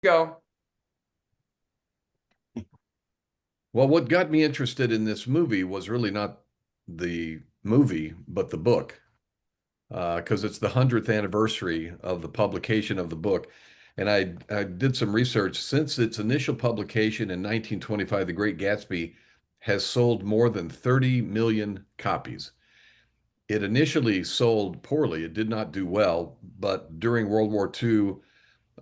Go. Well, what got me interested in this movie was really not the movie, but the book, because it's the 100th anniversary of the publication of the book. And I did some research. Since its initial publication in 1925, The Great Gatsby has sold more than 30 million copies. It initially sold poorly. It did not do well, but during World War II,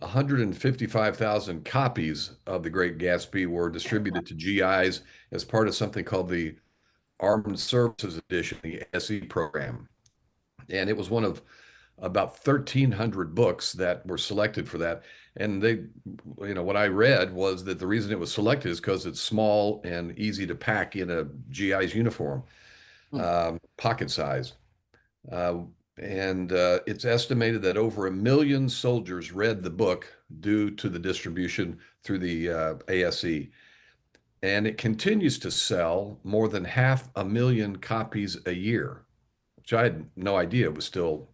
155,000 copies of The Great Gatsby were distributed to GIs as part of something called the Armed Services Edition, the SE program. And it was one of about 1,300 books that were selected for that. And what I read was that the reason it was selected is because it's small and easy to pack in a GI's uniform, pocket size. Uh, and it's estimated that over 1 million soldiers read the book due to the distribution through the ASE. And it continues to sell more than 500,000 copies a year, which I had no idea was still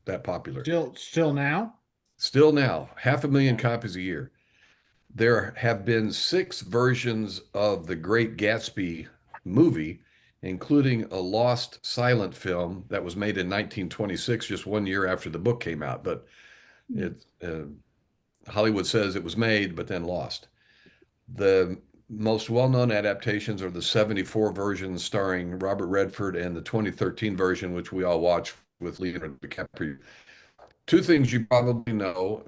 that popular. Still now? Still now, 500,000 Yeah. copies a year. There have been 6 versions of the Great Gatsby movie, including a lost silent film that was made in 1926, just 1 year after the book came out. But it Hollywood says it was made, but then lost. The most well-known adaptations are the 74 versions starring Robert Redford and the 2013 version, which we all watch with Leonardo DiCaprio. Two things you probably know.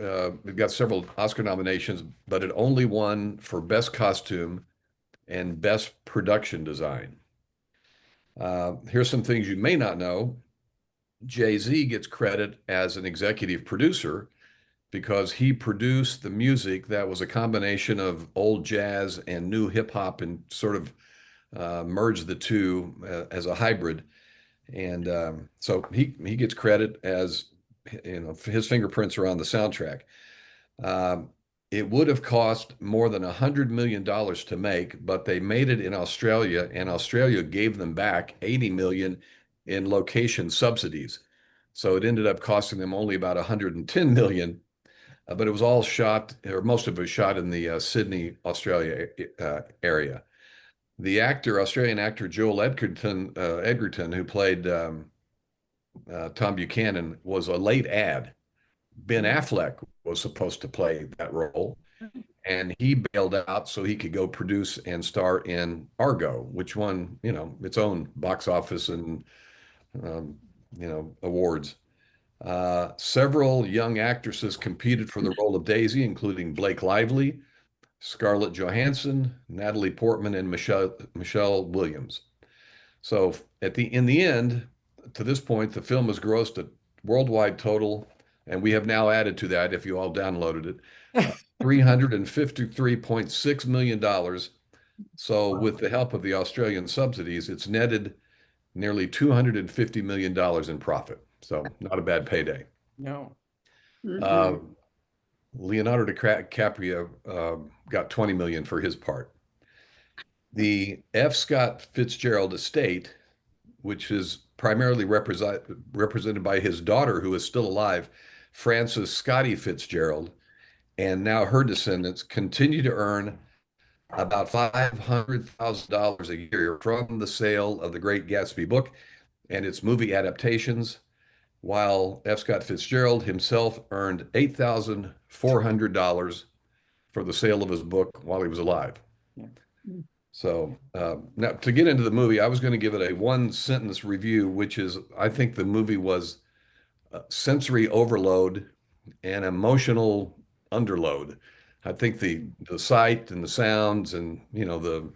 It got several Oscar nominations, but it only won for Best Costume and Best Production Design. Here's some things you may not know. Jay-Z gets credit as an executive producer because he produced the music that was a combination of old jazz and new hip hop and sort of merged the two as a hybrid. And so he gets credit as his fingerprints are on the soundtrack. Um, it would have cost more than $100 million to make, but they made it in Australia, and Australia gave them back 80 million in location subsidies. So it ended up costing them only about 110 million, but it was all shot, or most of it was shot in the Sydney, Australia area. The Australian actor Joel Edgerton, who played Tom Buchanan, was a late ad. Ben Affleck was supposed to play that role, and he bailed out so he could go produce and star in Argo, which won, its own box office and, um, awards. Several young actresses competed for the role of Daisy, including Blake Lively, Scarlett Johansson, Natalie Portman, and Michelle Williams. So in the end, to this point, the film has grossed a worldwide total, and we have now added to that, if you all downloaded it, $353.6 million. So with the help of the Australian subsidies, it's netted nearly $250 million in profit. So not a bad payday. No. Uh, Leonardo DiCaprio got 20 million for his part. The F. Scott Fitzgerald estate, which is primarily represented by his daughter, who is still alive, Frances Scotty Fitzgerald, and now her descendants continue to earn about $500,000 a year from the sale of the Great Gatsby book and its movie adaptations, while F. Scott Fitzgerald himself earned $8,400 for the sale of his book while he was alive. Yeah. So now to get into the movie, I was going to give it a one sentence review, which is I think the movie was sensory overload and emotional underload. I think the sight and the sounds and the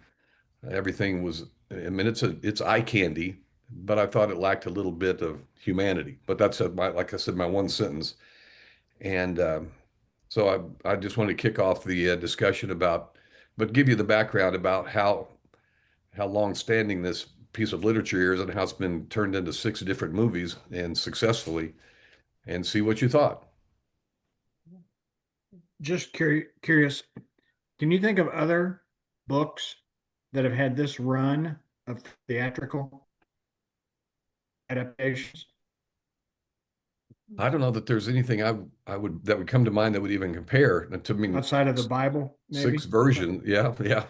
everything was. I mean, it's eye candy, but I thought it lacked a little bit of humanity. But that's like I said, my one sentence. And so I just want to kick off the discussion but give you the background about how long-standing this piece of literature is and how it's been turned into 6 different movies and successfully, and see what you thought. Just curious, can you think of other books that have had this run of theatrical adaptations? I don't know that there's anything I would that would come to mind that would even compare. And to me, outside of the Bible, six maybe? version, yeah, yeah.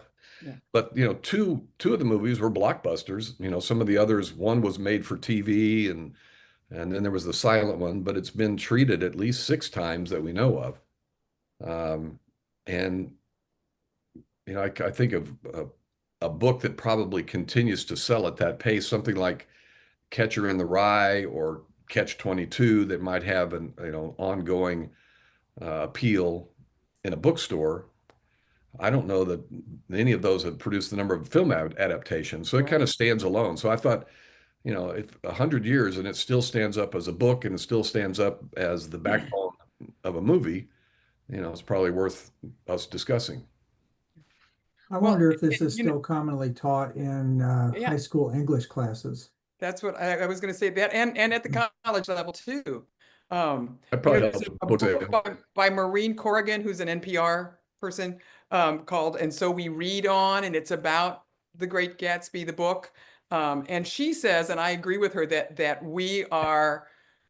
Yeah. But two of the movies were blockbusters. Some of the others, one was made for TV, and then there was the silent one, but it's been treated at least six times that we know of. And I think of a book that probably continues to sell at that pace, something like Catcher in the Rye or Catch 22, that might have an ongoing appeal in a bookstore. I don't know that any of those have produced the number of film adaptations, so it kind of stands alone. So I thought, if 100 years and it still stands up as a book and it still stands up as the backbone of a movie, it's probably worth us discussing. I Well, wonder if this is you know, still commonly taught in yeah, high school English classes. that's what I was going to say, that and at the college level too. That probably There's helps. a What's book that? by Maureen Corrigan, who's an NPR person, called "And So We Read On," and it's about The Great Gatsby, the book. And she says, and I agree with her, that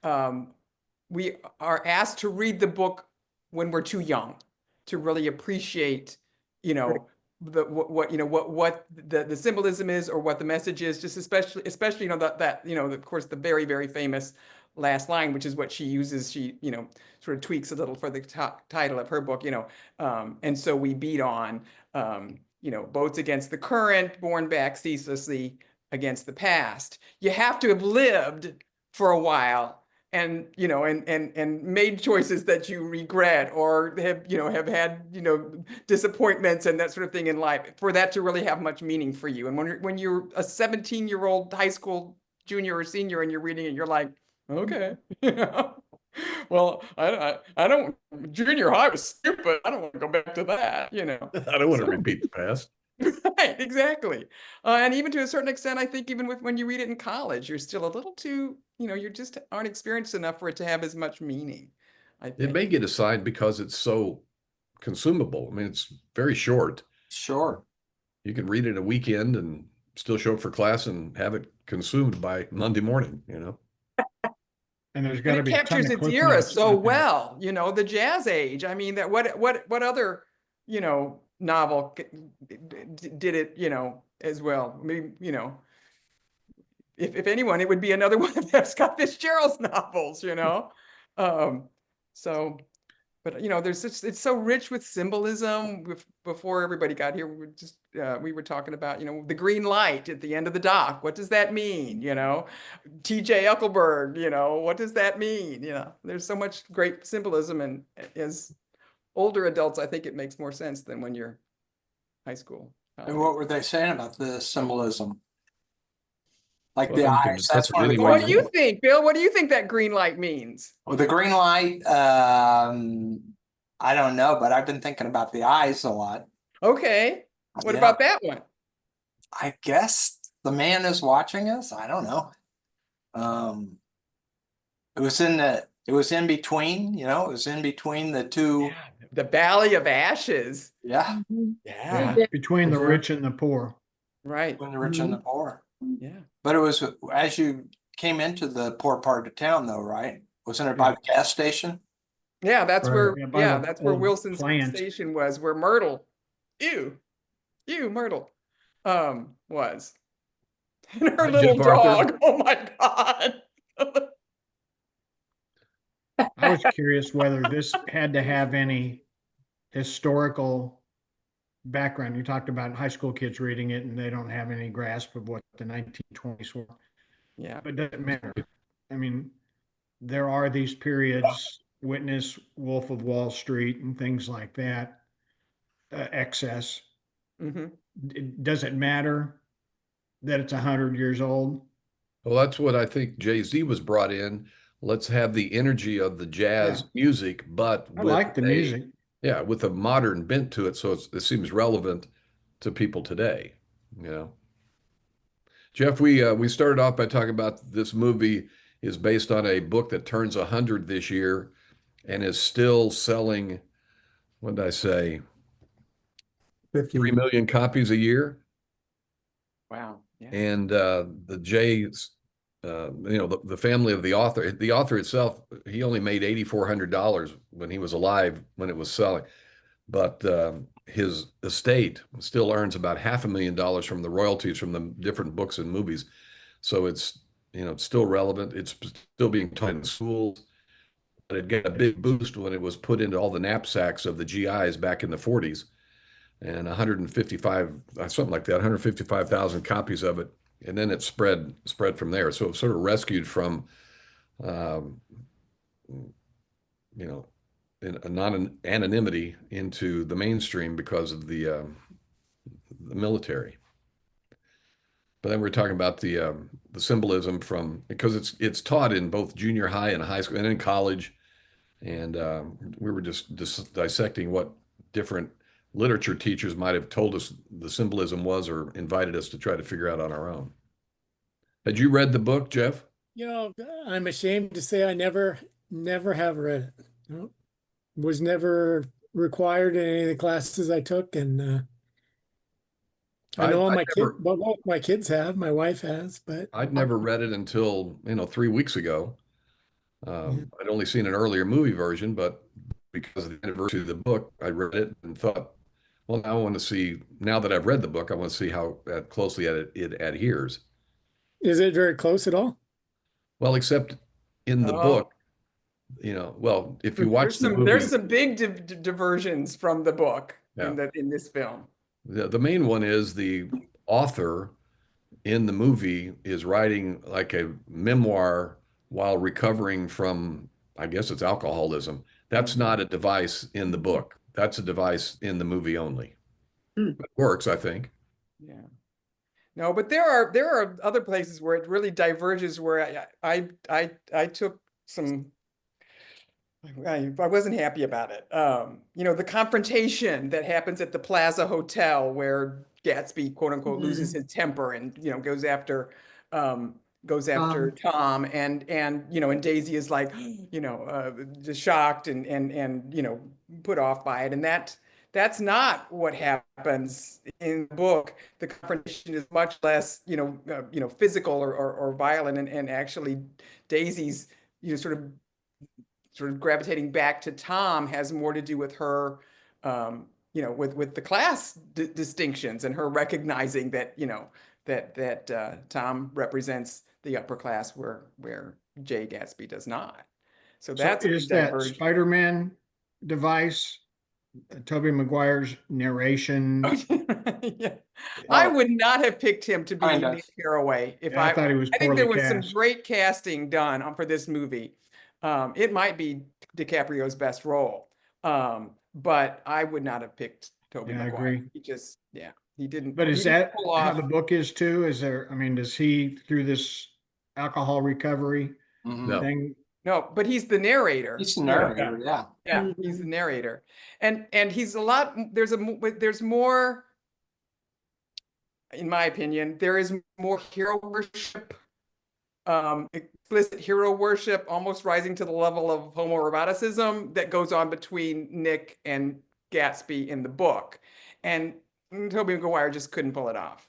um, we are asked to read the book when we're too young to really appreciate, you know, the what the symbolism is, or what the message is, just especially that of course the very, very famous last line, which is what she uses. She sort of tweaks a little for the title of her book, and so we beat on, boats against the current, borne back ceaselessly against the past. You have to have lived for a while and made choices that you regret, or have had disappointments and that sort of thing in life, for that to really have much meaning for you. And when you're a 17-year-old high school junior or senior and you're reading it, you're like, okay, well, I don't, junior high was stupid, I don't want to go back to that. I don't want to So, repeat the past. right, exactly. And even to a certain extent, I think even when you read it in college, you're still a little too, you just aren't experienced enough for it to have as much meaning, I It may think. get assigned because it's so consumable. I mean, it's very short. Sure. You can read it a weekend and still show up for class and have it consumed by Monday morning. And there's And got to it be a ton captures of its cliff era notes so in there. well, the Jazz Age. I mean, that what other, novel did it, as well? Maybe, if anyone, it would be another one of Scott Fitzgerald's novels, So, but there's just, it's so rich with symbolism. Before everybody got here, we were talking about, the green light at the end of the dock. What does that mean? T.J. Uckelberg, what does that mean? There's so much great symbolism, and as older adults, I think it makes more sense than when you're high school. And what were they saying about the symbolism? Like Well, the you can eyes, discuss that's it one of the any Well, way what you do you want. think, Bill? What do you think that green light means? Well, the green light, I don't know, but I've been thinking about the eyes a lot. Okay. What Yeah. about that one? I guess the man is watching us. I don't know. It was in between, it was in between the two. Yeah, the Valley of Ashes. Yeah. Yeah, Between the Mhm. rich and the poor. right. Between the rich and the poor. Yeah. But it was as you came into the poor part of town though, right? Wasn't it by Yeah. the gas station? Yeah, that's Right. where, Yeah, by the that's where old Wilson's plant. station was, where Myrtle, Myrtle, was. And her Hi, little Jeff Arthur. dog. Oh my God. I was curious whether this had to have any historical background. You talked about high school kids reading it and they don't have any grasp of what the 1920s were. Yeah. But it doesn't matter. I mean, there are these periods, Witness, Wolf of Wall Street, and things like that, excess. hmm Does it matter that it's 100 years old? Well, that's what I think Jay-Z was brought in. Let's have the energy of the jazz music, but I with like the music. with a modern bent to it, so it seems relevant to people today. Jeff, we started off by talking about this movie is based on a book that turns 100 this year and is still selling, what did I say, 50. 3 million copies a year. Wow. Yeah. And the Jay the family of the author itself, he only made $8,400 when he was alive when it was selling. But his estate still earns about $500,000 from the royalties from the different books and movies. So it's still relevant. It's still being taught in schools. But it got a big boost when it was put into all the knapsacks of the GIs back in the 40s, and 155, something like that, 155,000 copies of it. And then it spread from there. So it sort of rescued from, um, anonymity into the mainstream because of the military. But then we're talking about the symbolism because it's taught in both junior high and high school and in college. And we were just dissecting what different literature teachers might have told us the symbolism was, or invited us to try to figure out on our own. Had you read the book, Jeff? I'm ashamed to say I never have read it. No. Was never required in any of the classes I took, and I know all my kids have, my wife has, but I'd never read it until 3 weeks ago. I'd only seen an earlier movie version, but because of the anniversary of the book, I read it and thought, well, now that I've read the book, I want to see how closely it adheres. Is it very close at all? Well, except in the book, well, if you watch the movie, there's some big diversions from the book in this film. The main one is the author in the movie is writing like a memoir while recovering from, I guess it's alcoholism. That's not a device in the book. That's a device in the movie only. It works, I think. Yeah. No, but there are other places where it really diverges, where I took some, I wasn't happy about it. The confrontation that happens at the Plaza Hotel where Gatsby, quote unquote, loses his temper and goes after Tom, and Daisy is like just shocked and put off by it, and that's not what happens in the book. The confrontation is much less physical or violent, and actually Daisy's sort of gravitating back to Tom has more to do with her with the class distinctions, and her recognizing that that Tom represents the upper class where Jay Gatsby does not. So that's is that Spider-Man device, Tobey Maguire's narration. Yeah. I would not have picked him to be Nick Carraway if I thought he was. I think there was some great casting done for this movie. It might be DiCaprio's best role, but I would not have picked Tobey Maguire. I agree. He didn't. But is that how the book is too? Does he, through this alcohol recovery thing? No, but he's the narrator. He's the narrator, yeah. Yeah, he's the narrator. And he's there's more, in my opinion, there is more hero worship, explicit hero worship, almost rising to the level of homoeroticism that goes on between Nick and Gatsby in the book. And Tobey Maguire just couldn't pull it off.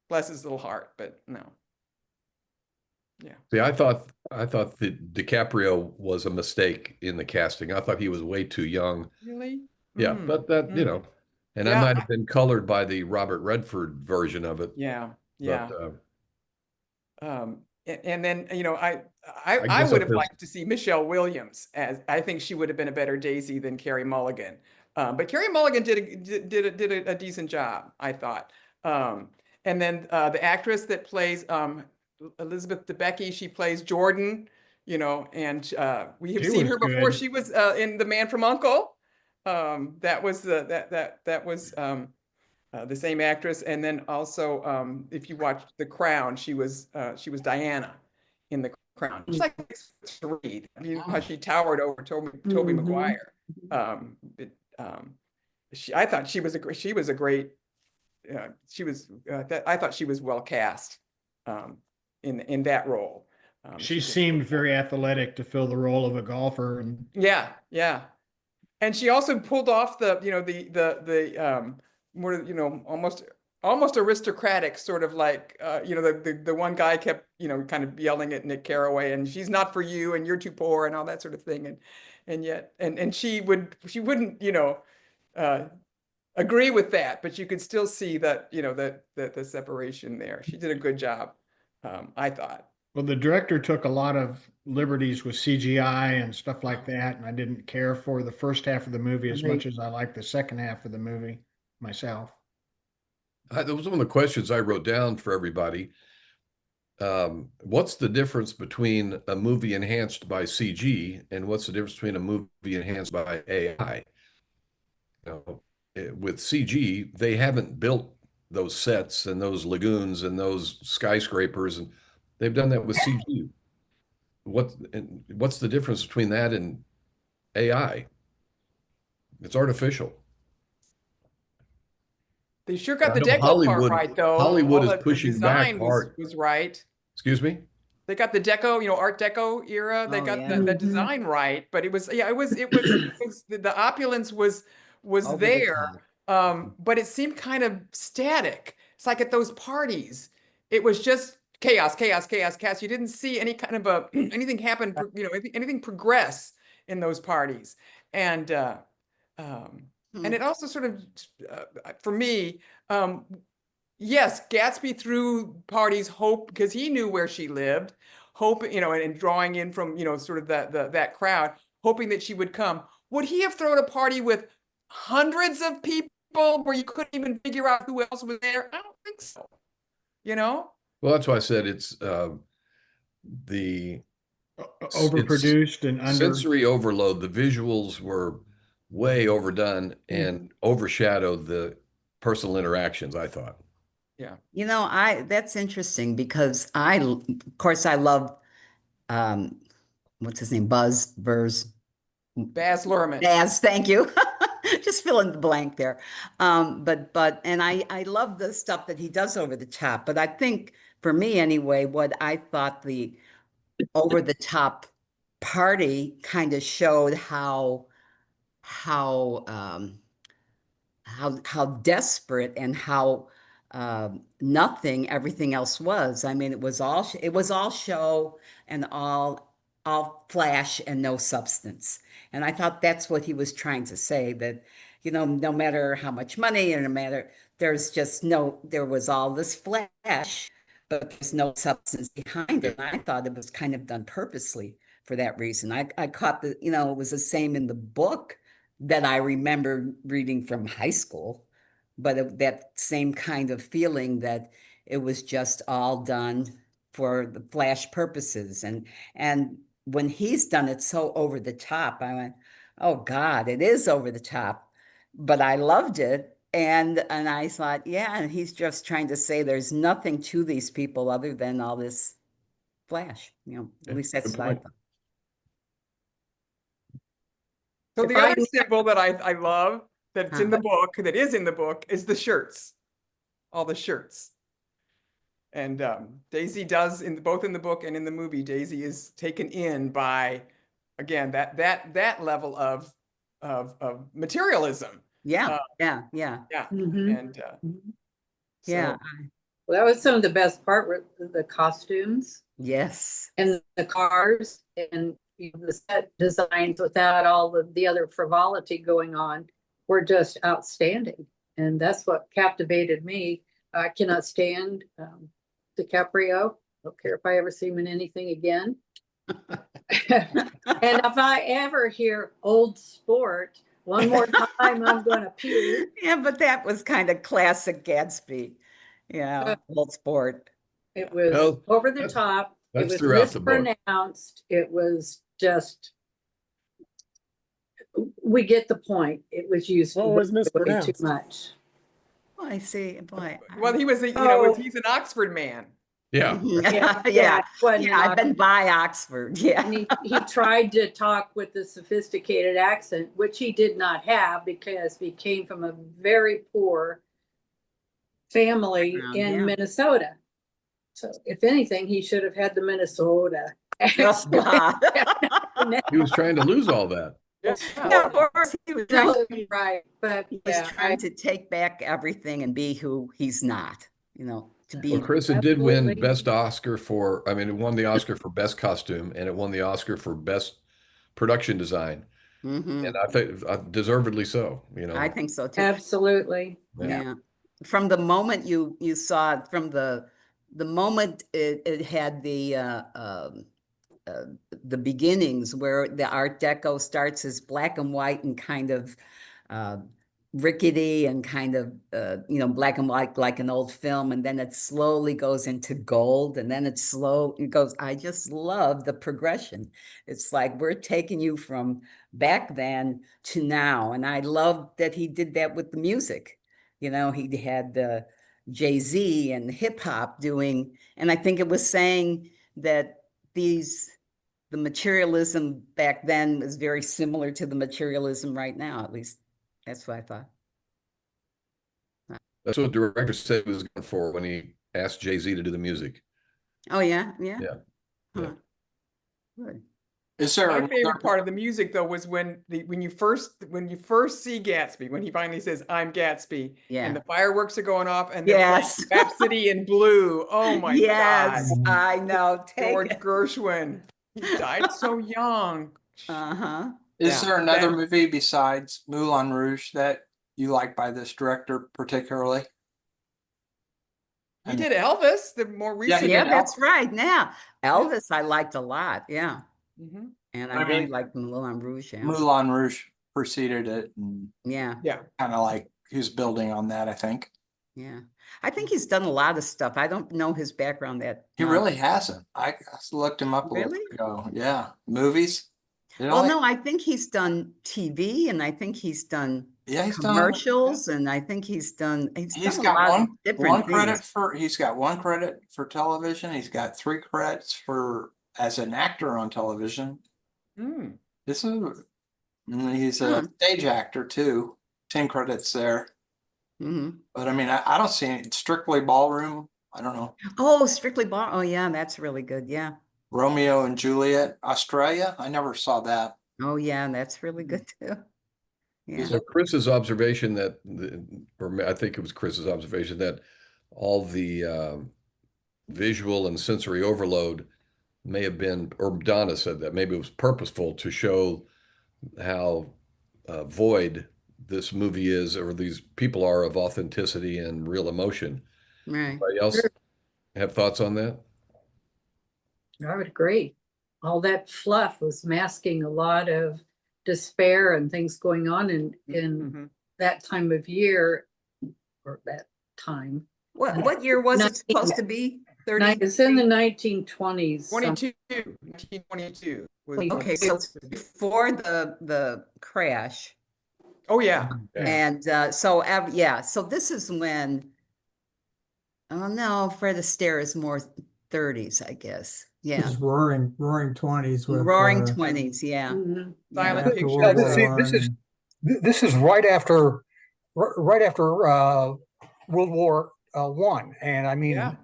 Bless his little heart, but no. Yeah. See, I thought that DiCaprio was a mistake in the casting. I thought he was way too young. Really? Yeah, but that, and I might have been colored by the Robert Redford version of it. Yeah, yeah. But, and then I would have liked to see Michelle Williams, as I think she would have been a better Daisy than Carey Mulligan. But Carey Mulligan did a decent job, I thought. And then the actress that plays Elizabeth Debicki, she plays Jordan, and we have seen her before. She was in The Man from U.N.C.L.E. That was the same actress. And then also, if you watch The Crown, she was Diana in The Crown. She's like to read. I mean, how she towered over Tobey Maguire. I thought she was I thought she was well cast in that role. She seemed very athletic to fill the role of a golfer. And yeah. And she also pulled off the more almost almost aristocratic, sort of like, the one guy kept, kind of yelling at Nick Carraway, and she's not for you, and you're too poor, and all that sort of thing. And yet, and she wouldn't, agree with that, but you could still see that, the separation there. She did a good job, I thought. Well, the director took a lot of liberties with CGI and stuff like that, and I didn't care for the first half of the movie as much as I liked the second half of the movie myself. That was one of the questions I wrote down for everybody. What's the difference between a movie enhanced by CG and what's the difference between a movie enhanced by AI? With CG, they haven't built those sets and those lagoons and those skyscrapers, and they've done that with CG. What's the difference between that and AI? It's artificial. They sure got the know deco part Hollywood- right, though. Hollywood All is the pushing back design hard. was right. Excuse me? They got the deco, Art Deco era. They Oh, got yeah. the design right, but it was the opulence was Over the there. top. But it seemed kind of static. It's like at those parties, it was just chaos, chaos, chaos, chaos. You didn't see any kind of anything happen, anything progress in those parties. And it also sort of, for me, yes, Gatsby threw parties hope because he knew where she lived, hope, and drawing in from, sort of that crowd, hoping that she would come. Would he have thrown a party with hundreds of people where you couldn't even figure out who else was there? I don't think so. Well, that's why I said it's the Overproduced and under. sensory overload. The visuals were way overdone and overshadowed the personal interactions, I thought. Yeah. That's interesting because of course I love what's his name? Baz Luhrmann. Baz, thank you. Just fill in the blank there. And I love the stuff that he does over the top. But I think for me anyway, what I thought the over the top party kind of showed how desperate and how nothing everything else was. I mean, it was all show and all flash and no substance. And I thought that's what he was trying to say, that no matter how much money and no matter, there was all this flash, but there's no substance behind it. And I thought it was kind of done purposely for that reason. I caught it was the same in the book that I remember reading from high school, but that same kind of feeling that it was just all done for the flash purposes. And when he's done it so over the top, I went, oh God, it is over the top, but I loved it. And I thought, yeah, and he's just trying to say there's nothing to these people other than all this flash, at least that's what I thought. So the other symbol that I love that's in the book, that is in the book, is the shirts, all the shirts. And Daisy does, both in the book and in the movie, Daisy is taken in by, again, that level of materialism. Yeah. Yeah. Mhm. And Yeah. Well, that was some of the best part, were the costumes Yes. and the cars and the set designs without all the other frivolity going on were just outstanding. And that's what captivated me. I cannot stand DiCaprio. Don't care if I ever see him in anything again. And if I ever hear old sport one more time, I'm going to puke. Yeah, but that was kind of classic Gatsby, old sport. It was Well, over the top. It that's was throughout the book. mispronounced. It was just, we get the point. It was used What was way too mispronounced? much. Well, I see, boy. well, he was, Oh. he's an Oxford man. Yeah. Yeah. Wasn't Yeah, I've been Oxford. by Oxford. Yeah. And he tried to talk with the sophisticated accent, which he did not have because he came from a very poor family Background, in yeah. Minnesota. So if anything, he should have had the Minnesota Oh, accent. God. He was trying to lose all that. Yeah, of course, he was No, trying, right, but he was yeah, trying to take back everything and be who he's not, to Well, be. Chris, it did win Absolutely. Best Oscar for, I mean, it won the Oscar for Best Costume and it won the Oscar for Best Production Design. Mhm. And I think deservedly so, I think so too. absolutely. Yeah. From the moment you saw it, from the moment it had the beginnings where the Art Deco starts as black and white and kind of uh, rickety and kind of black and white like an old film, and then it slowly goes into gold, and then it goes. I just love the progression. It's like we're taking you from back then to now, and I love that he did that with the music. He had the Jay-Z and hip hop doing, and I think it was saying that the materialism back then was very similar to the materialism right now. At least that's what I thought. that's what the director said he was going for when he asked Jay-Z to do the music. Oh yeah, yeah. Yeah. Huh. Good. Is there My another- favorite part of the music though was when you first see Gatsby, when he finally says, "I'm Gatsby," Yeah. and the fireworks are going off, and they're playing Yes. Rhapsody in Blue. Oh my Yes, God, I know. George Take it. Gershwin. He died so young. Uh-huh. Is Yeah, there another that- movie besides Moulin Rouge that you like by this director particularly? He did Elvis, the more Yeah, he recent. Yeah, did that's right. Now, Elvis, I liked a lot. Yeah. Mhm. And I I really mean, liked Moulin Rouge. Yeah. Moulin Rouge preceded it, and Yeah. Yeah. kind of like he's building on that, I think. Yeah. I think he's done a lot of stuff. I don't know his background that He much. really hasn't. I looked him up a little Really? bit ago. Yeah, movies. You know, Well, like- no, I think he's done TV, and I think he's done yeah, he's done. commercials, and I think he's done He's a got lot of one different credit things. for. He's got one credit for television. He's got 3 credits for as an actor on television. Mm. This is. He's a Huh. stage actor too. 10 credits there. Hmm. But I mean, I don't see any Strictly Ballroom. I don't know. Oh, Strictly Ball. Oh, yeah, that's really good. Yeah. Romeo and Juliet, Australia. I never saw that. Oh, yeah, that's really good too. Yeah. So Chris's observation that, or I think it was Chris's observation that all the visual and sensory overload may have been, or Donna said that maybe it was purposeful to show how void this movie is, or these people are, of authenticity and real emotion. Right. Anybody else have thoughts on that? I would agree. All that fluff was masking a lot of despair and things going on in Mhm. that time of year, or that time. What year was it supposed to be? 30? It's in the 1920s. 1922 was the Okay, so big- before the crash. Oh yeah. And so this is when, oh no, Fred Astaire is more 30s, I guess. It Yeah. was roaring 20s with Roaring 20s, yeah. Mhm. Silent after pictures. World War See, I this is right after World War One, and I mean, Yeah.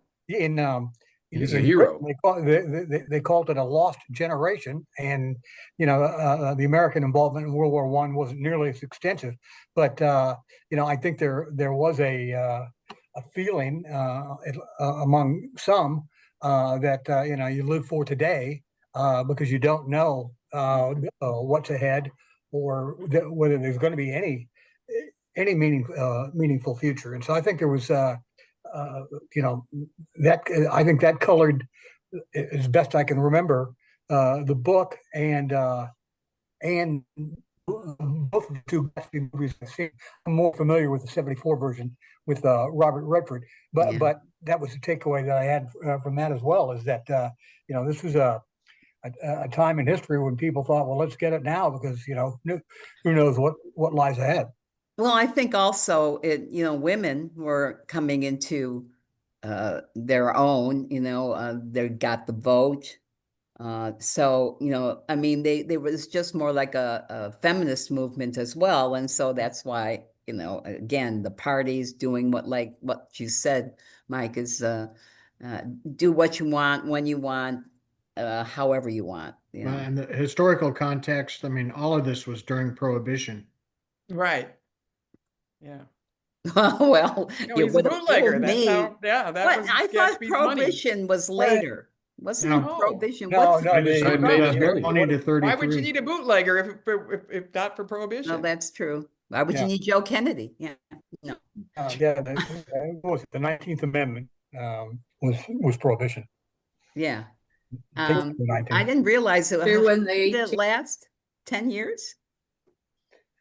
He's a in hero. Britain, they called it a lost generation, and the American involvement in World War One wasn't nearly as extensive, but I think there was a feeling among some that you live for today because you don't know what's ahead, or whether there's going to be any meaningful future. And so I think there was that I think that colored, as best I can remember, the book and both of the 2 Gatsby movies I've seen. I'm more familiar with the '74 version with Robert Redford, but Yeah. that was the takeaway that I had from that as well, is that this was a time in history when people thought, well, let's get it now because who knows what lies ahead. Well, I think also women were coming into their own, they got the vote. So, I mean, they was just more like a feminist movement as well. And so that's why, again, the parties doing what you said, Mike, is do what you want, when you want, however you want. Yeah. And the historical context, I mean, all of this was during Prohibition. Right. Yeah. Well, No, you he's a would have bootlegger. told That's me. how, yeah, that What? was I thought Gatsby's money. Prohibition was later. Wasn't No. Prohibition? No, What's no, This I made his money. 20 to Why would you 33. need a bootlegger if not for No, Prohibition? that's true. Why would Yeah. you need Joe Kennedy? Yeah. No. Yeah, what was it? The 19th Amendment was prohibition. Yeah. I think Um, the 19th. I didn't realize it. Here How when they did it last? 10 years?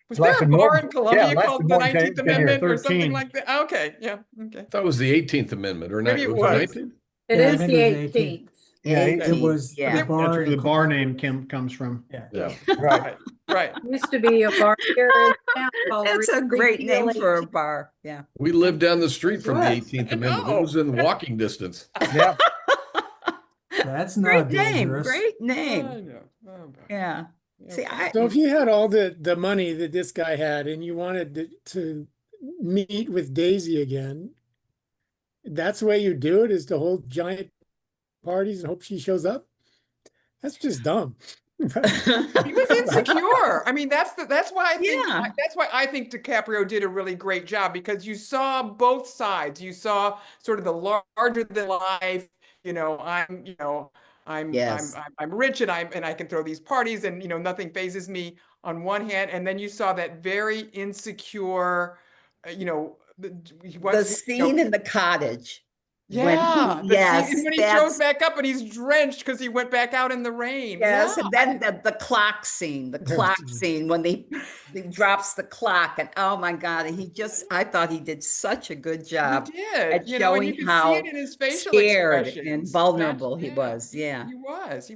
Was there a lasted more- bar in Columbia lasted called the more than 19th 10 years. Amendment or something 13. like that? Okay, yeah, okay. I thought it was the 18th Amendment, or not? Maybe it Was was. 19th? It Yeah, I is think the it was the 18th. 18th. Yeah, it 18, was yeah. the That's bar. where in the bar Columbia. name comes from. Yeah. Yeah, Right. right. Used to be a bar here in town called That's a great name Repeal for a 18. bar. Yeah. We lived down the street from the Right. 18th I Amendment. It know. was in walking distance. Yeah. That's Great not name. dangerous. Great I name. know. Oh, boy. Yeah. See, I, So if you had all the money that this guy had and you wanted to meet with Daisy again, that's the way you do it, is to hold giant parties and hope she shows up? That's just dumb. He was insecure. I mean, that's why I think Yeah. that's why I think DiCaprio did a really great job, because you saw both sides. You saw sort of the larger than life, Yes. I'm rich and I can throw these parties and nothing phases me on one hand, and then you saw that very insecure, The the scene in the cottage. yeah, Yes, when he that's- shows back up and he's drenched because he went back out in the rain. Yes, Yeah. and then the clock scene, when he drops the clock, and oh my God, I thought he did such a good job He did, at and you showing could how see it in his facial scared expressions. and vulnerable he Yeah, was. Yeah. he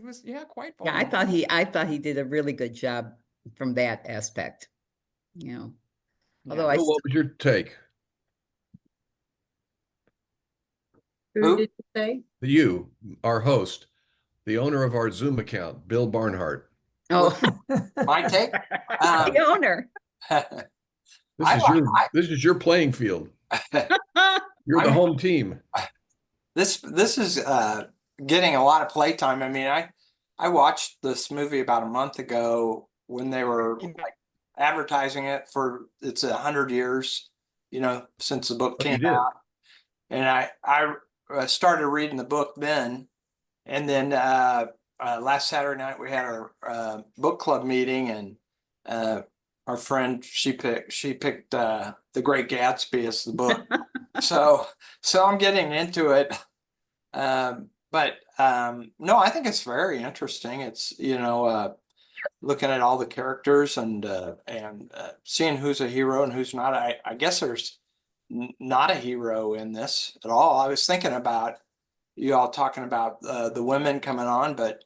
was, quite Yeah, I vulnerable. thought he did a really good job from that aspect. Although Yeah. Bill, what was your take? Who Who? did you say? You, our host, the owner of our Zoom account, Bill Barnhart. oh, My take? the owner. This is your playing field. You're the I'm- home team. This is getting a lot of playtime. I mean, I watched this movie about a month ago when they were like advertising it for it's 100 years, since the book Oh, you came did? out. And I started reading the book then, and then last Saturday night we had our book club meeting, and our friend she picked The Great Gatsby as the book. so I'm getting into it. But no, I think it's very interesting. It's looking at all the characters and seeing who's a hero and who's not. I guess there's not a hero in this at all. I was thinking about you all talking about the women coming on, but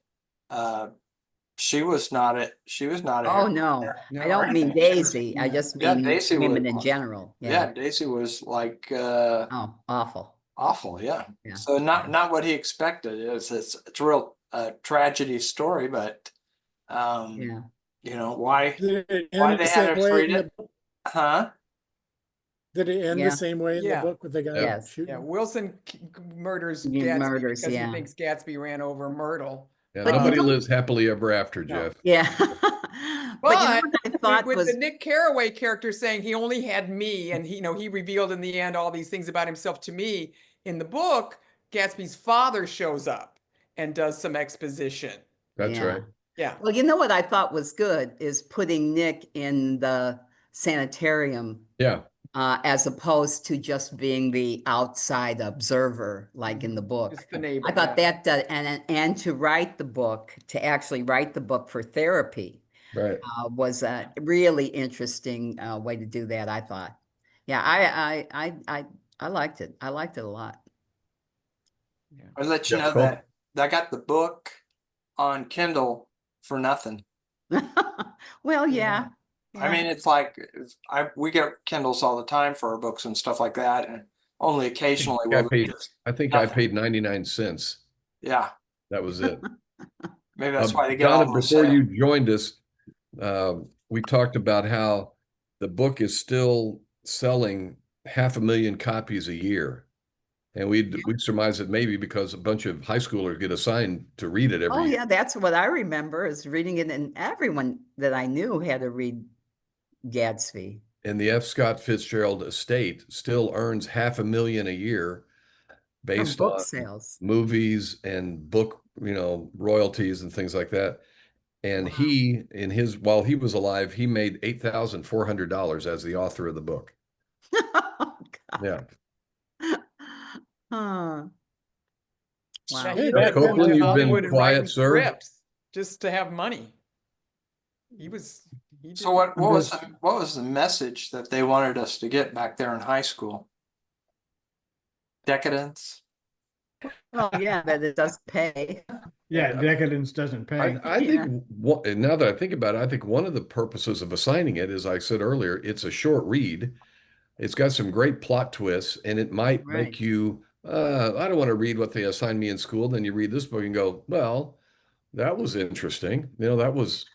she was not a Oh hero. no, No, I don't mean Daisy. I just Yeah, mean Daisy women was- in general. Yeah, Daisy was like Oh, awful. awful. Yeah. Yeah. So not what he expected. It's a real tragedy story, but Yeah. why Did it why end they the had same to way treat in it? the, Huh? did it end Yeah. the same way in the Yeah. book with the guy Yes. shooting? Yeah, Wilson murders He Gatsby murders, because yeah. he thinks Gatsby ran over Myrtle. Yeah, But you nobody don't- lives happily ever after, No. Jeff. Yeah. But you know But what I thought with was the Nick Carraway character saying he only had me, and he revealed in the end all these things about himself to me. In the book, Gatsby's father shows up and does some exposition. That's Yeah. right. Yeah. Well, you know what I thought was good is putting Nick in the sanitarium Yeah. as opposed to just being the outside observer, like in the book. Just the neighbor. I thought yeah. that, and to write the book, to actually write the book for therapy, Right. was a really interesting way to do that. I thought. Yeah, I liked it. I liked it a lot. I'll let you Yeah, know cool. that I got the book on Kindle for nothing. Well, yeah. I mean, it's like we get Kindles all the time for our books and stuff like that, and only occasionally I will paid- I think I Nothing. paid 99 cents. yeah. That was it. Maybe that's why they get all Donna, those before sales. you joined us, we talked about how the book is still selling 500,000 copies a year. And we'd surmise that maybe because a bunch of high schoolers get assigned to read it every Oh year. yeah, that's what I remember is reading it, and everyone that I knew had to read Gatsby. And the F. Scott Fitzgerald estate still earns $500,000 a year From based book on sales. movies and book, royalties and things like that. And Wow. he, while he was alive, he made $8,400 as the author of the book. Oh, God. Yeah. Huh. Wow. Yeah, Hey, he that- had to Copeland, go to you've been Hollywood and write quiet, sir. scripts just to have money. He So did- what was the message that they wanted us to get back there in high school? Decadence? Oh yeah, but it does pay. Yeah, decadence doesn't pay. I think now that I think about it, I think one of the purposes of assigning it, as I said earlier, it's a short read. It's got some great plot twists, and it might Right. make you, I don't want to read what they assigned me in school. Then you read this book and go, well, that was interesting. That was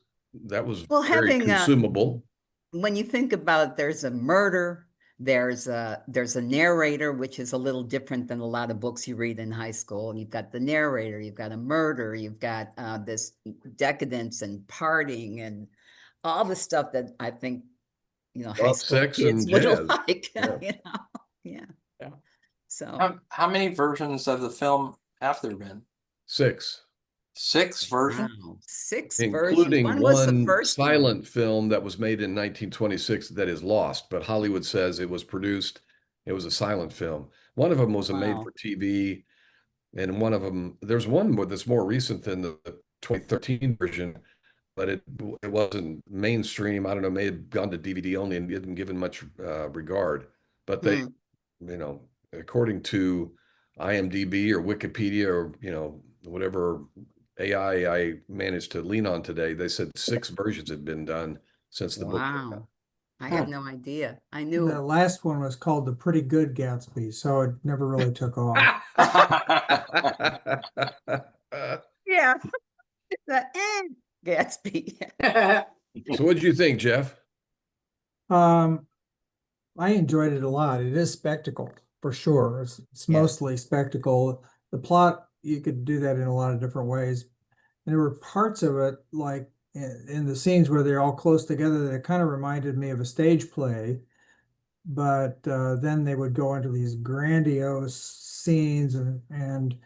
Well, very having consumable. when you think about it, there's a murder, there's a narrator, which is a little different than a lot of books you read in high school. And you've got the narrator, you've got a murder, you've got this decadence and partying and all the stuff that I think high Love, school sex, kids and would jazz. like. Yeah. Yeah. Yeah. So How many versions of the film have there been? 6, 6 versions? wow, 6 versions. including One was the one first one. silent film that was made in 1926 that is lost, but Hollywood says it was produced. It was a silent film. One of them was a made Wow. for TV, and one of them, there's one that's more recent than the 2013 version, but it wasn't mainstream. I don't know, may have gone to DVD only and didn't given much regard. But they, according to IMDb or Wikipedia or whatever AI I managed to lean on today, they said 6 versions had been done since the book came out. Wow. I had no idea. I The knew. last one was called The Pretty Good Gatsby, so it never really took off. Yeah. The Gatsby. So what did you think, Jeff? I enjoyed it a lot. It is spectacle for sure. It's Yes. mostly spectacle. The plot, you could do that in a lot of different ways. And there were parts of it, like in the scenes where they're all close together, that kind of reminded me of a stage play. But then they would go into these grandiose scenes, and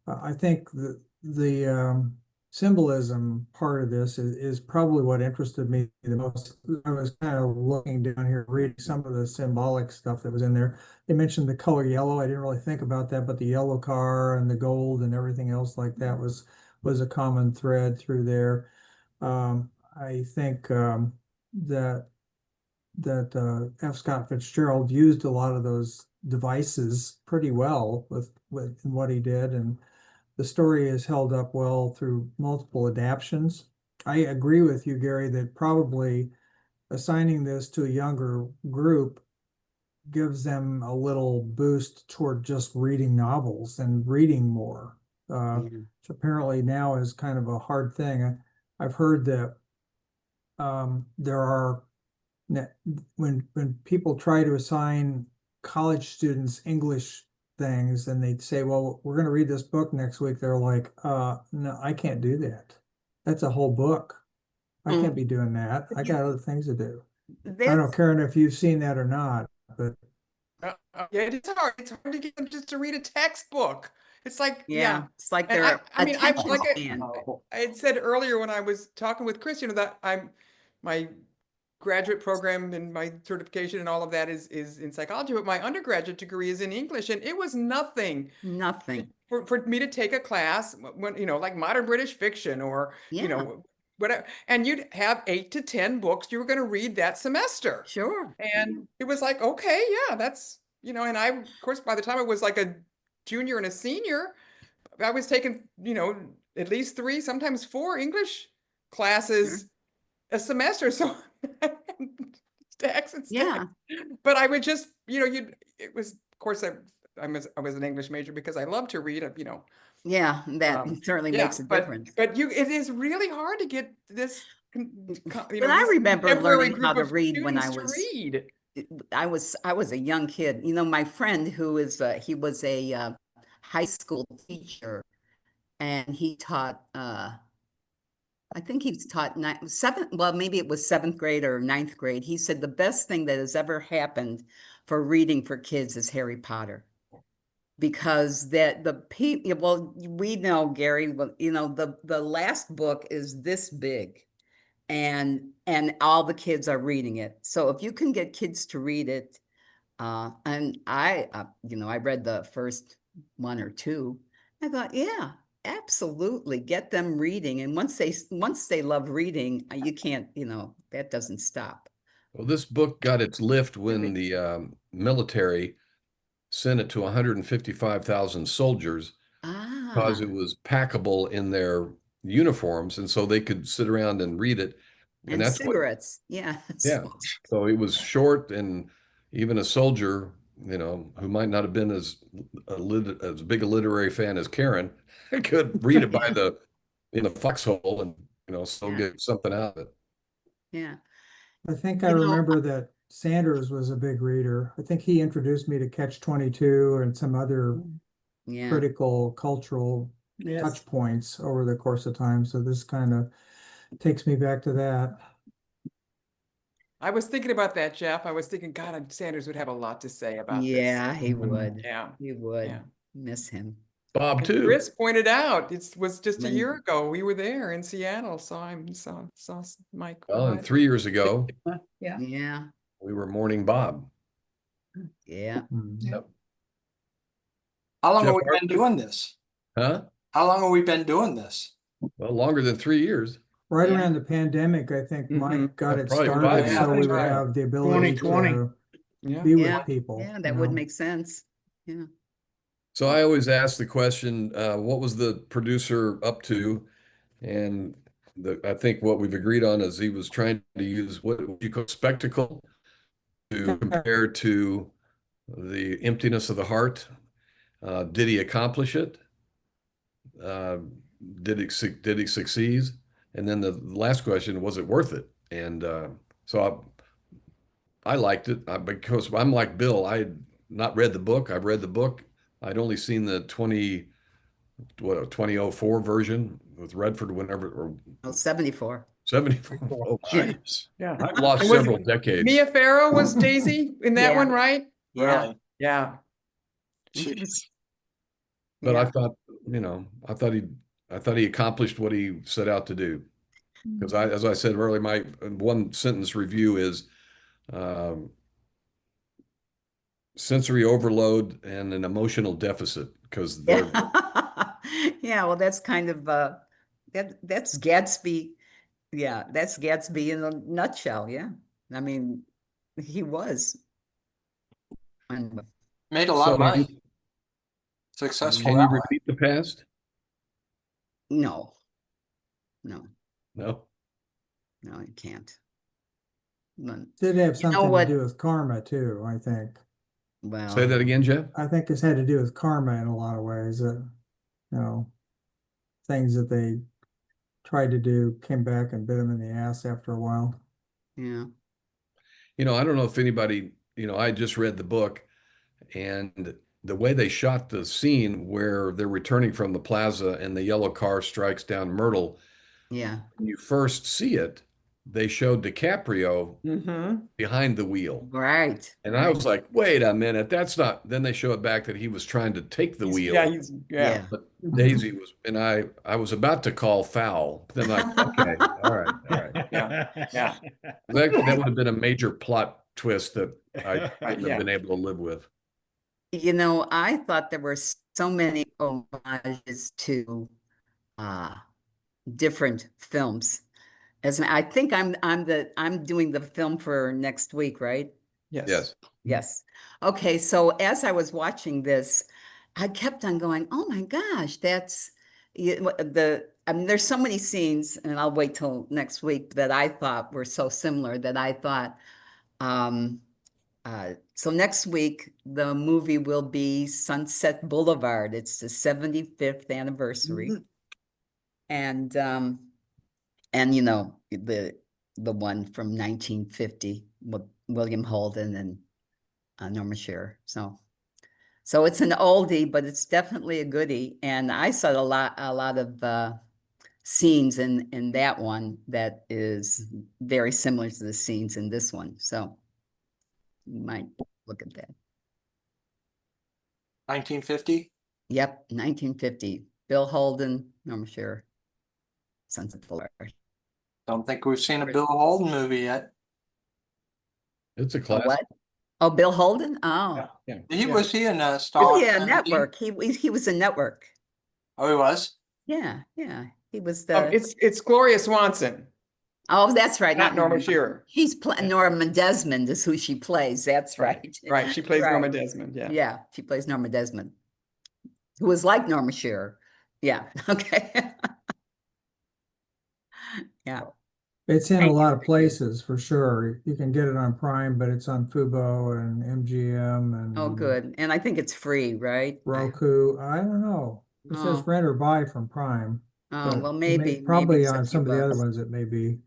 I think the symbolism part of this is probably what interested me the most. I was kind of looking down here, reading some of the symbolic stuff that was in there. They mentioned the color yellow. I didn't really think about that, but the yellow car and the gold and everything else like that was a common thread through there. I think that F. Scott Fitzgerald used a lot of those devices pretty well with what he did, and the story is held up well through multiple adaptions. I agree with you, Gary, that probably assigning this to a younger group gives them a little boost toward just reading novels and reading more. Which apparently now is kind of a hard thing. I've heard that there are, when people try to assign college students English things and they say, well, we're going to read this book next week, they're like, no, I can't do that. That's a whole book. I can't be doing that. I got other things to do. I don't care if you've seen that or not, but yeah, it's hard. It's hard to get them just to read a textbook. It's like, It's like And their I mean, I'm attention like span. I had said earlier when I was talking with Chris, that my graduate program and my certification and all of that is in psychology, but my undergraduate degree is in English, and it was nothing Nothing. for me to take a class when like modern British fiction or Yeah. whatever, and you'd have 8 to 10 books you were going to read that semester. Sure. And it was like, okay, yeah, that's and I, of course, by the time I was like a junior and a senior, I was taking at least 3, sometimes 4 English classes a semester. So stacks and stacks. Yeah. But I would just, it was, of course, I was an English major because I love to read, Yeah, that certainly makes a but, difference. But it is really hard to get this, But I remember learning how to read when I was read. I was a young kid. You know, my friend who is he was a high school teacher, and he taught I think he's taught seventh, well, maybe it was seventh grade or ninth grade. He said the best thing that has ever happened for reading for kids is Harry Potter. Because that the people, well, we know, Gary, well, you know, the last book is this big, and all the kids are reading it. So if you can get kids to read it, and I, you know, I read the first one or two. I thought, yeah, absolutely, get them reading, and once they love reading, you can't, you know, that doesn't stop. Well, this book got its lift when the military sent it to 155,000 soldiers because Ah, it was packable in their uniforms, and so they could sit around and read it. And and that's what, cigarettes, yeah. yeah. So it was short, and even a soldier, you know, who might not have been as big a literary fan as Karen, could read it by the in the foxhole and, you know, still Yeah. get something out of it. Yeah. I think I You know, remember that Sanders was a big reader. I think he introduced me to Catch 22 and some other yeah. critical cultural Yes. touch points over the course of time. So this kind of takes me back to that. I was thinking about that, Jeff. I was thinking, God, Sanders would have a lot to say about this. Yeah, he Mhm. would. Yeah. He would Yeah. miss him. Bob, And too. Chris pointed out, it was just a When- year ago. We were there in Seattle. Saw Mike. Well, and 3 years ago, Yeah. Yeah, we were mourning Bob. yeah. Mhm. Yep. How long Jeff have we been doing this? Huh? How long have we been doing this? Well, longer than 3 years. Right Yeah. around the pandemic, I think Mhm. Mike got it Probably started 5 so we years. would Right. have the ability 2020. to Yeah. be Yeah. with people. Yeah, you that would know. make sense. Yeah. So I always ask the question, what was the producer up to? And I think what we've agreed on is he was trying to use what you call spectacle to compare to the emptiness of the heart. Did he accomplish it? Uh, did he succeed? And then the last question, was it worth it? And so I liked it because I'm like Bill. I had not read the book. I've read the book. I'd only seen the 2004 version with Redford whenever, or Oh, 74. 74. Oh, Yeah. jeez. Yeah. I've lost And was several decades. Mia Farrow was Daisy in that Yeah. one, right? Yeah. Really? Yeah. He was- Jeez. But yeah. I thought, you know, I thought he accomplished what he set out to do. Because as I said earlier, my one sentence review is um, sensory overload and an emotional deficit because they're Yeah. Yeah, well, that's kind of that's Gatsby. Yeah, that's Gatsby in a nutshell. Yeah. I mean, he was. And Made a lot of so money. Successful can you that way. repeat the past? no, no, No. no, you can't. None. Did have You know something to what? do with karma too, I think. Well, Say that again, Jeff. I think this had to do with karma in a lot of ways. You know, things that they tried to do came back and bit them in the ass after a while. yeah. You know, I don't know if anybody, you know, I just read the book and the way they shot the scene where they're returning from the plaza and the yellow car strikes down Myrtle, Yeah. when you first see it, they showed DiCaprio Mm-hmm. behind the wheel. Right. And I was like, wait a minute, that's not. Then they show it back that he was trying to take the wheel. Yeah, Yeah. But Daisy was, and I was about to call foul. Then I, okay, all right. Yeah. Yeah. That would have been a major plot twist that I wouldn't Yeah. have been able to live with. You know, I thought there were so many homages to different films. As I think I'm doing the film for next week, right? Yes. Yes. Okay, so as I was watching this, I kept on going, "Oh my gosh, that's I mean, there's so many scenes, and I'll wait till next week that I thought were so similar that I thought, so next week the movie will be Sunset Boulevard. It's the 75th anniversary, and you know the one from 1950. Well, William Holden and Norma Shearer. So it's an oldie, but it's definitely a goodie. And I saw a lot of scenes in that one that is very similar to the scenes in this one. So you might look at that. 1950. Yep, 1950. Bill Holden, Norma Shearer, Sons of Polarizing. Don't think we've seen a Bill Holden movie yet. It's a Oh, classic. what? Oh, Bill Holden? Oh, Was he in oh Star? yeah, Network. He was a Network. Oh, he was. Yeah. He was the. It's Gloria Swanson, Oh, that's right. not Norma Shearer. She's Norma Desmond is who she plays. That's right. Right. She plays Right. Norma Desmond. Yeah. Yeah, she plays Norma Desmond, who was like Norma Shearer. Yeah. Okay. Yeah. It's in a Thank lot you. of places for sure. You can get it on Prime, but it's on Fubo and MGM and Oh, good. And I think it's free, right? Roku. I don't know. It says Oh. rent or buy from Prime. Oh, but well, it may- maybe Probably it's a on few some of the other bucks. ones it may be.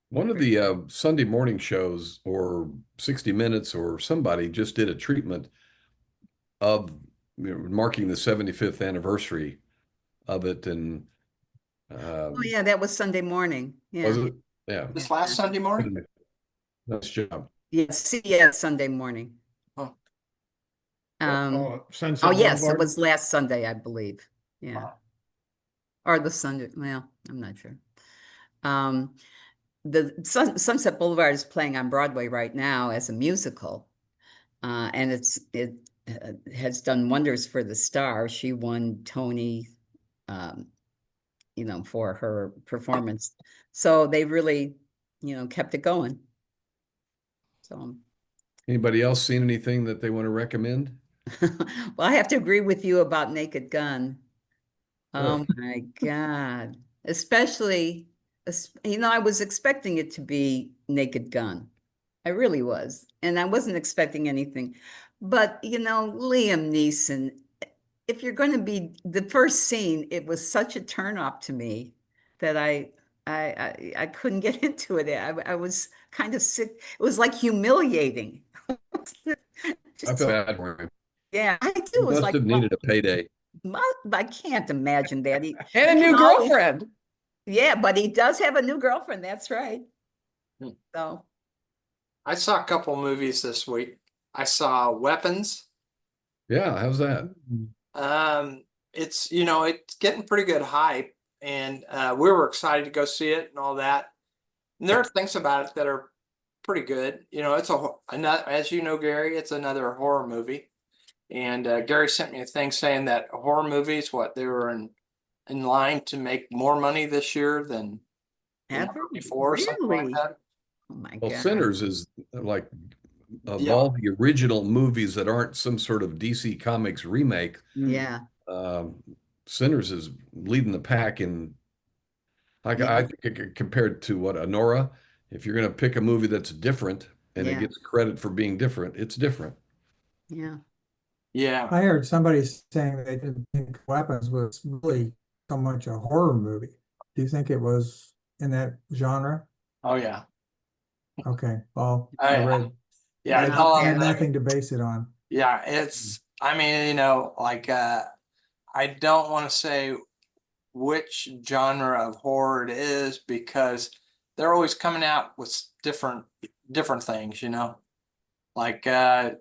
One of the Sunday morning shows or 60 Minutes or somebody just did a treatment of marking the 75th anniversary of it. And Oh, yeah, that was Sunday morning. Yeah. was it? Yeah. This last Sunday morning. Nice job. Yes, yeah, Sunday morning. Oh. Sunset Oh, yes, it Boulevard? was last Sunday, I believe. Yeah. Wow. Or the Sunday, well, I'm not sure. The Sunset Boulevard is playing on Broadway right now as a musical. And it has done wonders for the star. She won Tony, for her performance. So they really, kept it going. So, Anybody else seen anything that they want to recommend? well, I have to agree with you about Naked Gun. Oh my God. Especially, I was expecting it to be Naked Gun. I really was. And I wasn't expecting anything. But, Liam Neeson, if you're going to be the first scene, it was such a turn off to me that I couldn't get into it. I was kind of sick. It was like humiliating. I feel bad for him. Yeah, I do. He It was must like, have needed a payday. I can't imagine that. And a new girlfriend. Yeah, but he does have a new girlfriend. That's right. Hmm. So. I saw a couple movies this week. I saw Weapons. Yeah, how's that? It's it's getting pretty good hype, and we were excited to go see it and all that. And there are things about it that are pretty good. It's as you know, Gary, it's another horror movie. And Gary sent me a thing saying that horror movies, they were in line to make more money this year than before, something like Really? that. Oh my Well, God. Sinners is like of Yeah. all the original movies that aren't some sort of DC Comics remake, Yeah. Sinners is leading the pack in. I think compared to what Anora, if you're going to pick a movie that's different and it Yeah. gets credit for being different, it's different. Yeah. Yeah. I heard somebody saying they didn't think Weapons was really so much a horror movie. Do you think it was in that genre? Oh yeah. Okay, well, Oh, I yeah. read. Yeah. I It's all had on nothing to base it on. Yeah. It's, I mean, I don't want to say which genre of horror it is because they're always coming out with different things, like, when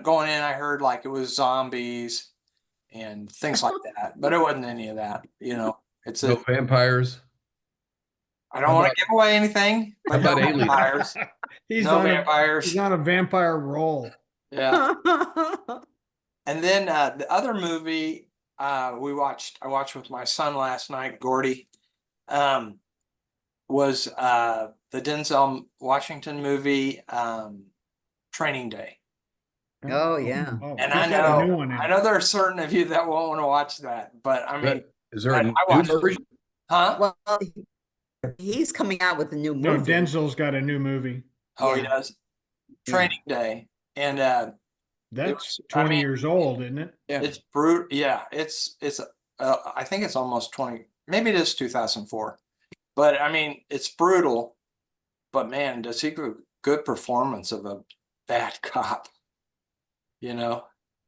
going in, I heard like it was zombies and things like that, but it wasn't any of that, it's No vampires. I don't want to give away anything, but How no about aliens? vampires. He's No on vampires. he's on a vampire roll. Yeah. And then the other movie I watched with my son last night, Gordy, was the Denzel Washington movie, Training Day. Oh, yeah. Oh, And he's I got a new know one in. there are certain of you that won't want to watch that, but I mean, Is there a I new watched it. version? Huh? Well, he's coming out with a new No, movie. Denzel's got a new movie. Oh, he Yeah. does. Training Day. And That's I 20 mean, years old, isn't it? Yeah. it's brutal. Yeah, it's I think it's almost 20, maybe it is 2004. But I mean, it's brutal. But man, does he go good performance of a bad cop. You know,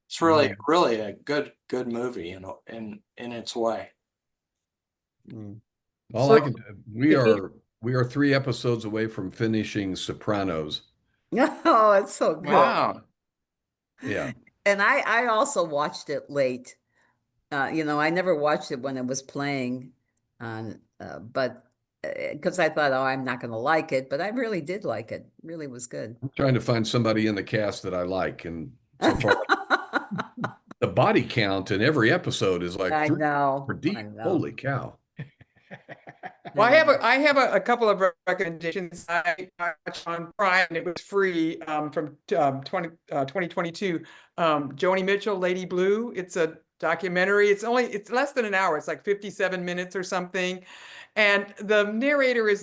it's really, really a good movie, you know, in its way. All So- I can, we are 3 episodes away from finishing Sopranos. Oh, it's so good. Wow. Yeah. And I also watched it late. You know, I never watched it when it was playing on, but because I thought, oh, I'm not going to like it, but I really did like it. Really was good. I'm trying to find somebody in the cast that I like, and so far the body count in every episode is like I 3 know. per deep. I know. Holy cow. Well, I have a couple of recommendations. I watched on Prime, and it was free from 2022. Joni Mitchell, Lady Blue. It's a documentary. It's less than an hour. It's like 57 minutes or something. And the narrator is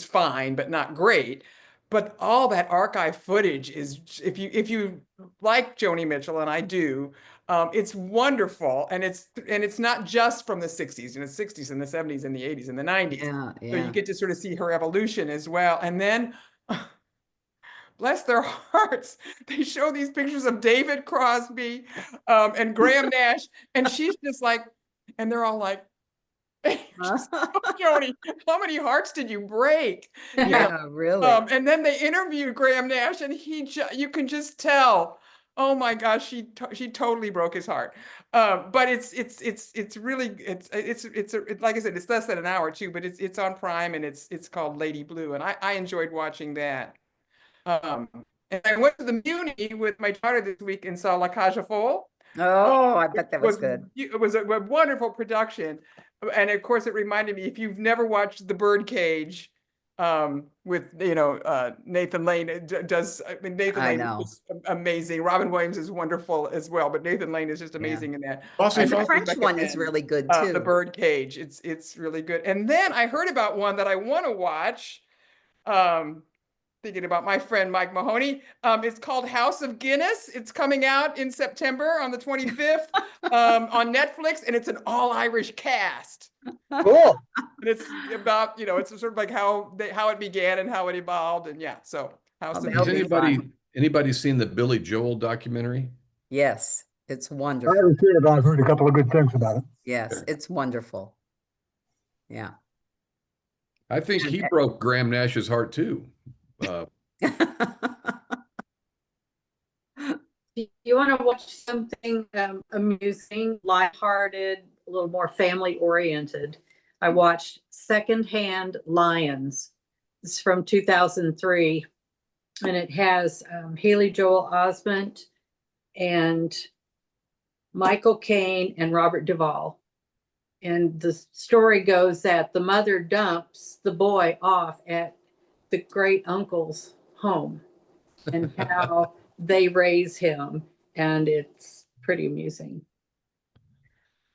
fine, but not great. But all that archive footage is, if you like Joni Mitchell, and I do, it's wonderful, and it's not just from the 60s, and the 60s and the 70s and the 80s and the 90s. Yeah, So you yeah. get to sort of see her evolution as well. And then, bless their hearts, they show these pictures of David Crosby and Graham Nash, and she's just like, and they're all like, Joni, how many hearts did you break? You know, Yeah, really. and then they interviewed Graham Nash, and you can just tell, oh my gosh, she totally broke his heart. But it's really, like I said, it's less than an hour too, but it's on Prime, and it's called Lady Blue, and I enjoyed watching that. And I went to the Muni with my daughter this week and saw La Cage aux Folles. Oh, I bet that was good. It was a wonderful production. And of course, it reminded me, if you've never watched The Birdcage, with, Nathan Lane does, I mean, Nathan I Lane know. is amazing. Robin Williams is wonderful as well, but Nathan Lane is just amazing in that. Also, I And the highly French one is recommend, really good The too. Birdcage. It's really good. And then I heard about one that I want to watch. Thinking about my friend Mike Mahoney. It's called House of Guinness. It's coming out in September on the 25th on Netflix, and it's an all-Irish cast. Cool. And it's about, it's sort of like how it began and how it evolved, and yeah. So House of That'll Has be Guinness. anybody seen the Billy Joel documentary? Yes, it's I wonderful. haven't seen it, but I've heard a couple of good things about it. Yes, it's wonderful. Yeah. I think he broke Graham Nash's heart too. Do you want to watch something amusing, lighthearted, a little more family oriented? I watched Secondhand Lions. It's from 2003, and it has Haley Joel Osment and Michael Caine and Robert Duvall. And the story goes that the mother dumps the boy off at the great uncle's home and how they raise him, and it's pretty amusing.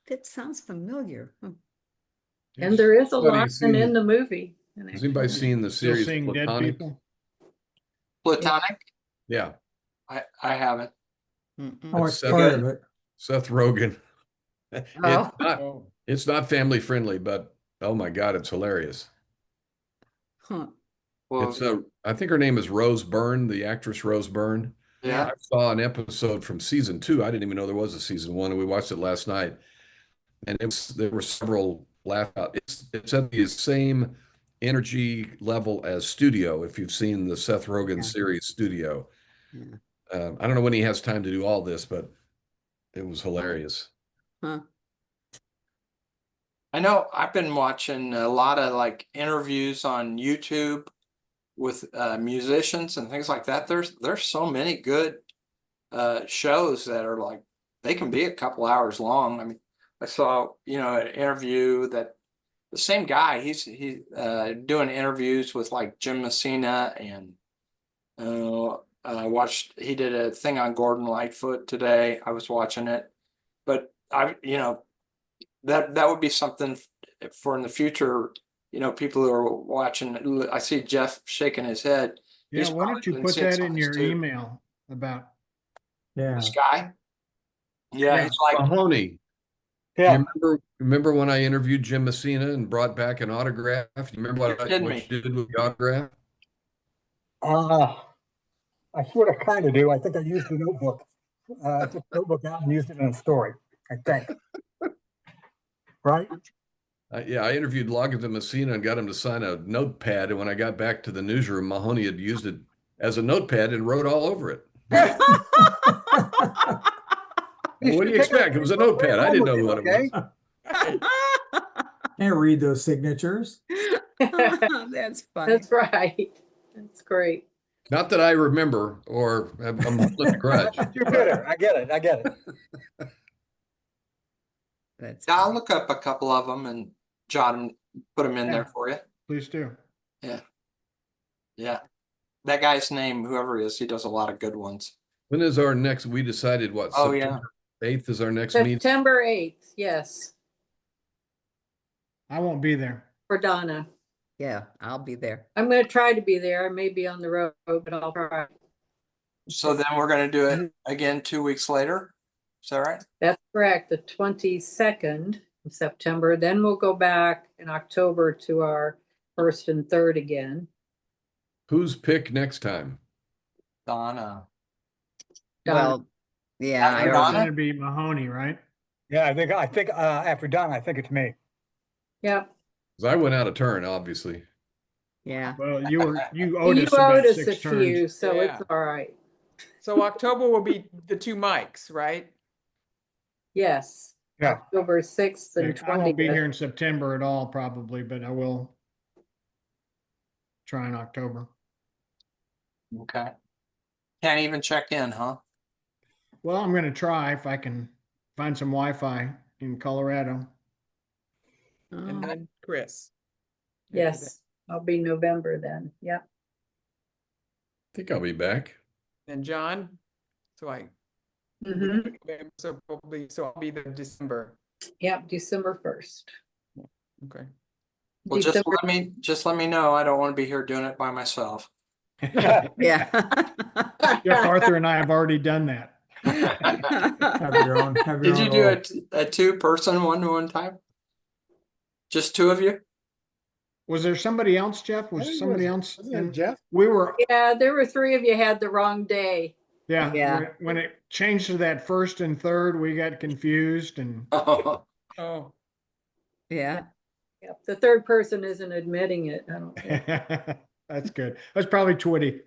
That sounds familiar. And there is a Anybody lot seen in the- the movie. Has anybody seen the Still series seeing dead Platonic? people. Platonic? Yeah, I haven't. Mm-mm. I watched Seth- part of it. Seth Rogen. Oh. Oh, It's not family friendly, but oh my God, it's hilarious. Huh. Well, It's I think her name is Rose Byrne, the actress Rose Byrne. yeah. I saw an episode from season 2. I didn't even know there was a season 1, and we watched it last night. And there were several laugh out. It's at the same energy level as Studio, if you've seen the Seth Rogen Yeah. series Studio. Yeah. I don't know when he has time to do all this, but it was hilarious. Huh. I know I've been watching a lot of like interviews on YouTube with musicians and things like that. There's so many good shows that are like, they can be a couple hours long. I mean, I saw, an interview that the same guy, he's doing interviews with like Jim Messina, and he did a thing on Gordon Lightfoot today. I was watching it, but that would be something for in the future, people who are watching. I see Jeff shaking his head. yeah, He's why don't probably you been put seeing that some in of your this too. email about, Yeah. This guy. Yeah, Yeah. he's like, Mahoney, Yeah. you remember when I interviewed Jim Messina and brought back an autograph? You remember You're kidding what me. you did with the autograph? I sort of kind of do. I think I used the notebook. I took the notebook out and used it in a story, I think. Right? Yeah, I interviewed Loggins and Messina and got him to sign a notepad. And when I got back to the newsroom, Mahoney had used it as a notepad and wrote all over it. Well, what do you expect? It was a notepad. I didn't know what it was. Can't read those signatures. That's funny. That's right. That's great. Not that I remember, or I'm holding a grudge. You're bitter. I get it. I get it. That's I'll funny. look up a couple of them and jot them, put them in there Yeah. for you. Please do. Yeah. That guy's name, whoever he is, he does a lot of good ones. When is our next? We decided what? Oh, yeah. September 8th is our next meeting. September 8th, yes, I won't be there. for Donna. Yeah, I'll be there. I'm gonna try to be there. I may be on the road, but I'll try. So then we're gonna do it again 2 weeks later. Is that right? That's correct, the 22nd of September. Then we'll go back in October to our 1st and 3rd again. Who's pick next time? Donna. Donna. Well, yeah, After I It's Donna? already, gonna be Mahoney, right? Yeah, I think after Don, I think it's me. Yeah. 'Cause I went out of turn, obviously. yeah. Well, you owed You us about owed us a 6 turns. few, so it's Yeah. all right. So October will be the two mics, right? Yes. Yeah. October 6th and I won't be 20th. here in September at all, probably, but I will try in October. Okay. Can't even check in, huh? Well, I'm gonna try if I can find some Wi-Fi in Colorado. And Oh, then Chris. Yes, I'll be November then. Yeah. I think I'll be back. And John, so Mhm. so I'll be there December. Yep, December 1st. Okay. Well, just December- let me know. I don't want to be here doing it by myself. yeah. Jeff Arthur and I have already done that. Have your own. Have your Did you own do little- a two-person one time? Just two of you? Was there somebody else, Jeff? I Was think it somebody was- else? wasn't it in- Jeff? We were, Yeah, there were 3 of you had the wrong day. yeah. Yeah. When it changed to that 1st and 3rd, we got confused and Oh, Oh, Yeah. Yep, the 3rd person isn't admitting it. I don't think. that's good. That's probably Twitty.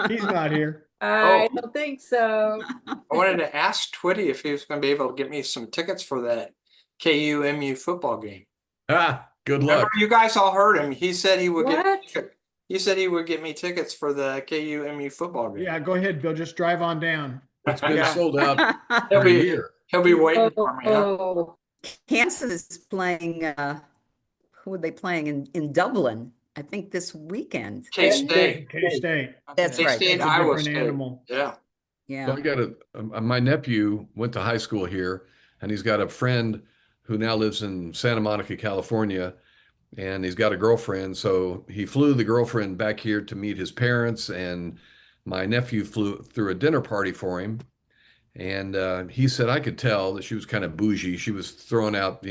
He's not here. I don't think so. I wanted to ask Twitty if he was going to be able to get me some tickets for that KU-MU football game. Ah, good Remember, luck. you guys all heard him. He said he would What? he said he would get me tickets for the KU-MU football game. Yeah, go ahead, Bill. Just drive on down. It's been Yeah. sold out He'll for a be year. he'll be waiting Oh, for me. Huh? oh, Kansas is playing, who are they playing in Dublin? I think this weekend. K-State. K-State. That's right. K-State, That's a Iowa different State. animal. Yeah. Yeah. So I got my nephew went to high school here, and he's got a friend who now lives in Santa Monica, California, and he's got a girlfriend. So he flew the girlfriend back here to meet his parents, and my nephew threw a dinner party for him. And he said I could tell that she was kind of bougie. She was throwing out,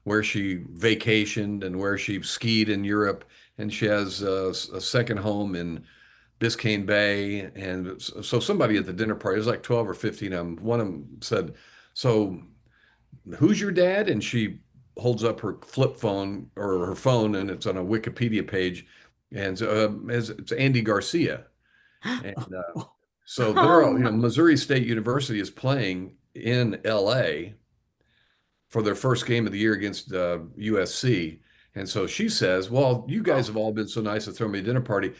where she vacationed and where she skied in Europe, and she has a second home in Biscayne Bay. And so somebody at the dinner party, it was like 12 or 15 of them, one of them said, "So who's your dad?" And she holds up her flip phone or her phone, and it's on a Wikipedia page, and it's Andy Garcia. And so they're all, Missouri State University is playing in LA for their first game of the year against USC. And so she says, "Well, you guys have all been so nice to throw me a dinner party.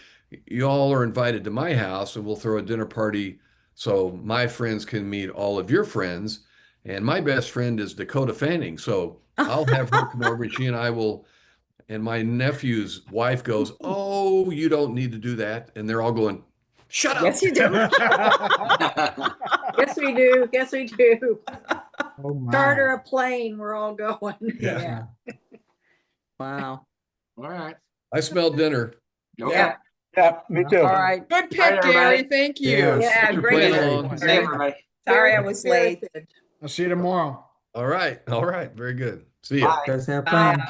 You all are invited to my house, and we'll throw a dinner party so my friends can meet all of your friends. And my best friend is Dakota Fanning. So I'll have her come over, and she and I will." And my nephew's wife goes, "Oh, you don't need to do that." And they're all going, "Shut up." Yes, you do. yes, we do. Yes, we do. Oh, my. Charter a plane. We're all going. Yeah. Wow. All right. I smell dinner. Okay. Yeah. Yeah, me too. All right. good pick, Right, everybody. Gary. Thank you. Yeah. Yeah, Thanks for great. playing along. Good night, everybody. Sorry I was Very late. good. I'll see you tomorrow. All right. Very good. See ya. Bye. Guys have Bye. fun. Bye.